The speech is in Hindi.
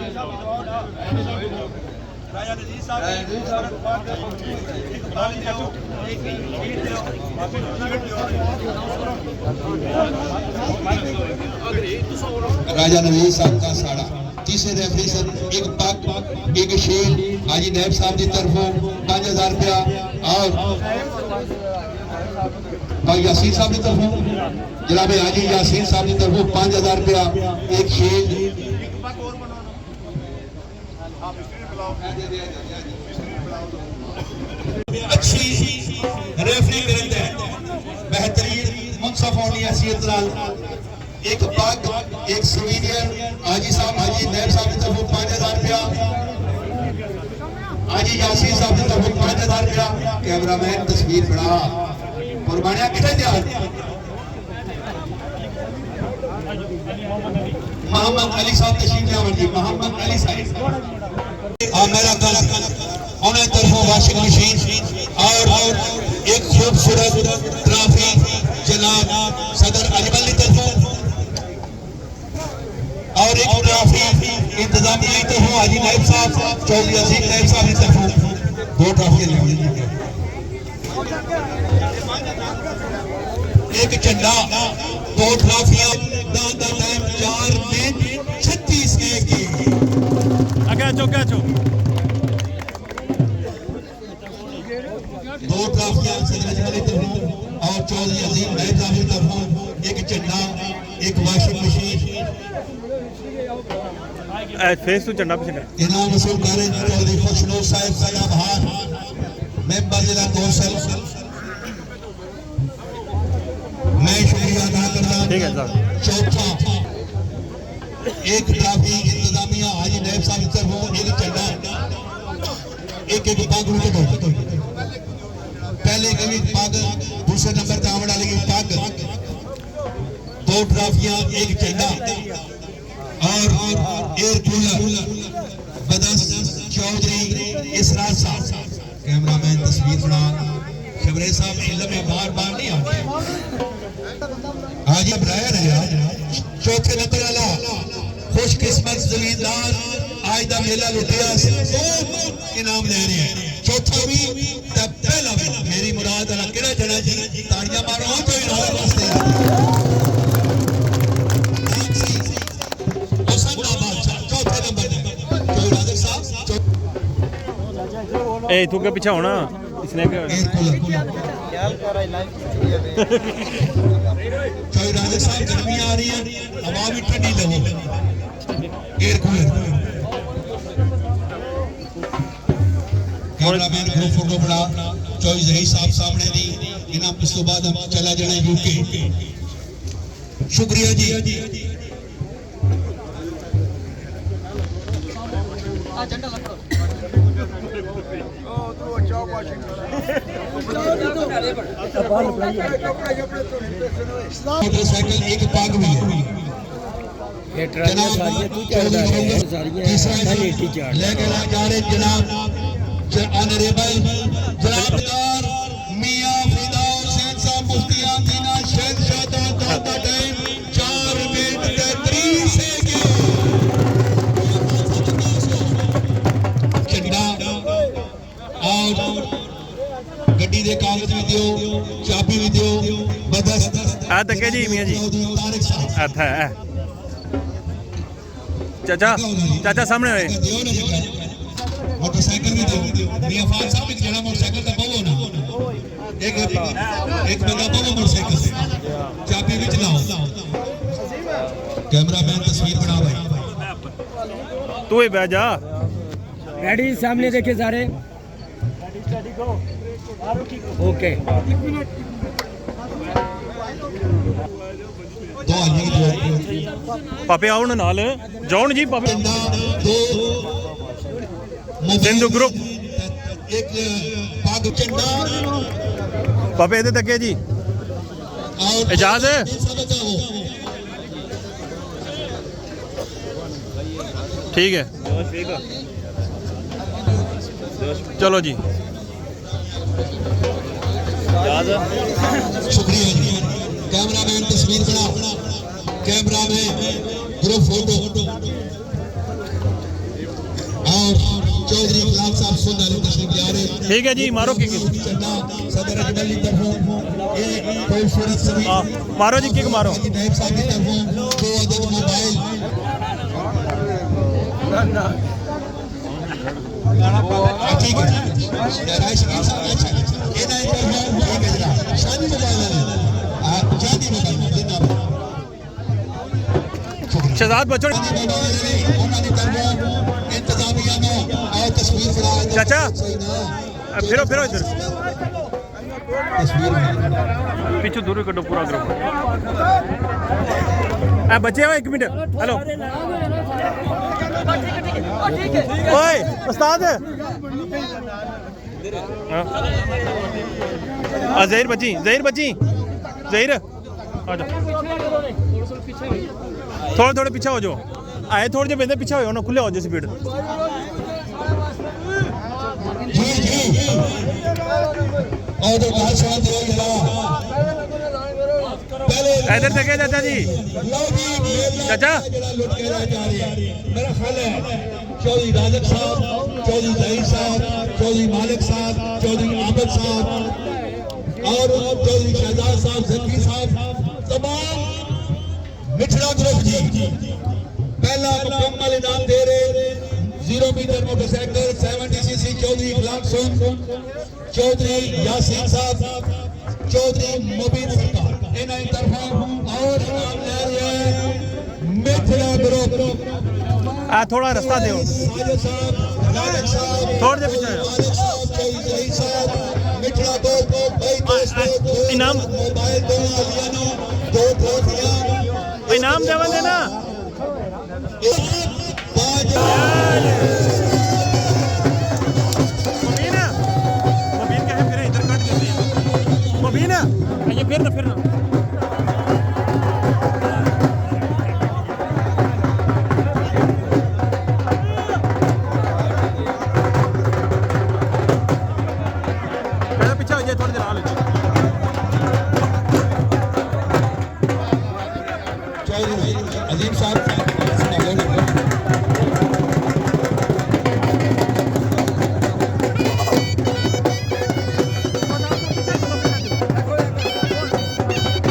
राजा नजीर साहब राजा नवीद साहब का साड़ा तीसरे रेफरी सर एक पग एक शेर हाजी नैब साहब की तरफों 5000 रुपया और यासीन साहब की तरफों जनाब हाजी यासीन साहब की तरफों 5000 रुपया एक शेर अच्छी रेफरी करते हैं बेहतरीन मुंसफ होनी हैसियत नाल एक पग एक सीनियर हाजी साहब हाजी नैब साहब की तरफों 5000 रुपया हाजी यासीन साहब की तरफों 5000 रुपया कैमरामैन तस्वीर बना कुर्बानियां कितने तैयार मोहम्मद अली साहब तशरीफ लाए जी मोहम्मद अली साहब मेरा कल उन्हें तरफों वाशिंग मशीन और एक खूबसूरत ट्रॉफी जनाब सदर अजमल की तरफों और एक ट्रॉफी इंतजामिया की तरफों हाजी नाइब साहब चौधरी अजीम नाइब साहब की तरफों 2 ट्रॉफियां एक झंडा 2 ट्रॉफियां टाइम 4 मिनट 36 सेकंड कैचो 2 ट्रॉफियां सदर अजमल की तरफों और चौधरी अजीम नाइब साहब की तरफों एक झंडा एक वाशिंग मशीन फेस तो झंडा पीछे इनाम वसूल कर चौधरी खुशनूर साहब सदाबहार मेंबर जिला कौंसिल मैं शुक्रिया अदा करता हूं। ठीक है साहब चौथा एक ट्रॉफी इंतजामिया हाजी नैब साहब की तरफों एक झंडा एक पग पहले की पग दूसरे नंबर दामन वाले की पग 2 ट्रॉफियां एक झंडा और एयर कूलर बदस चौधरी इसरार साहब कैमरामैन तस्वीर बना शबरे साहब इल्म में बार नहीं आते आज अब रायर है चौथे नंबर वाला खुशकिस्मत जमींदार आज का मेला लुटिया 2 इनाम ले रहे हैं चौथा भी पहला भी मेरी मुराद वाला केड़ा जना जी ताड़ियां मारो तो इनाम वास्ते ए तू के पीछे होना इसने के राजा साहब गर्मी आ रही है हवा भी ठंडी लगे air cooler cameraman group photo बड़ा चौधरी जही साहब सामने दी इनाम इस तो बाद हम चला जाना यूके शुक्रिया जी मोटरसाइकिल एक पग भी है लेके जा रहे जनाब ऑनरेबल जनाबदार मियां फिदा हुसैन साहब मुफ्ती आमीना शहंशाह का टाइम 4 मिनट 33 सेकंड झंडा और गड्डी दे कागज भी दियो चाबी भी दियो बदस आ तक जी मियां जी अच्छा है चाचा सामने होए मोटरसाइकिल भी दियो मियां फाल साहब एक जड़ा मोटरसाइकिल का बहु ना एक बंदा बहु मोटरसाइकिल से चाबी भी चलाओ कैमरामैन तस्वीर बना भाई तू ही बैठ जा रेडी सामने देखे सारे ओके पापे आओ ना नाल जौन जी पापे सिंधु ग्रुप एक पाग झंडा पापे इधर तक जी इजाज है ठीक है चलो जी शुक्रिया जी कैमरामैन तस्वीर बना cameraman group photo Chaudhary Ikhlaq साहब सुन रहे तशरीफ ले आ रहे। ठीक है जी, मारो किक। चन्ना सदर अजमल की तरफों एक खूबसूरत सभी मारो जी, किक मारो। नायब साहब की तरफों 2 अदद मोबाइल। ठीक है राय शकील साहब, अच्छा ये ना तरफों ये गजरा शादी मोबाइल है, जानी मोबाइल जिंदाबाद। शहजाद बच्चों इंतजामिया ने और तस्वीर फड़ा चाचा फिरो फिरो इधर तस्वीर पीछे दूर कटो पूरा ग्रुप। बच्चे हो 1 मिनट। हेलो ओए उस्ताद जहीर बची जहीर आ जाओ, थोड़े पीछे हो जाओ। आए थोड़े जे बंदे पीछे हो ना, खुले हो जाए स्पीड। इधर देखे चाचा जी, चाचा मेरा ख्याल है चौधरी राजक साहब, चौधरी जहीर साहब, चौधरी मालिक साहब, चौधरी आबद साहब और चौधरी शहजाद साहब, जकी साहब, तमाम मिठड़ा ग्रुप जी पहला मुकम्मल इनाम दे रहे। 0 metre motorcycle 70cc Chaudhary Ikhlaq सुन, चौधरी यासीन साहब, चौधरी मुबीन सरकार इन्हें तरफा और इनाम ले रहे हैं मिठड़ा ग्रुप। थोड़ा रास्ता दो, थोड़े पीछे इनाम इनाम देवन देना। मुबीन कहे फिर इधर कट देते मुबीन ये फिर ना पीछे हो जाए, थोड़ी देर आ ले। चौधरी अजीम साहब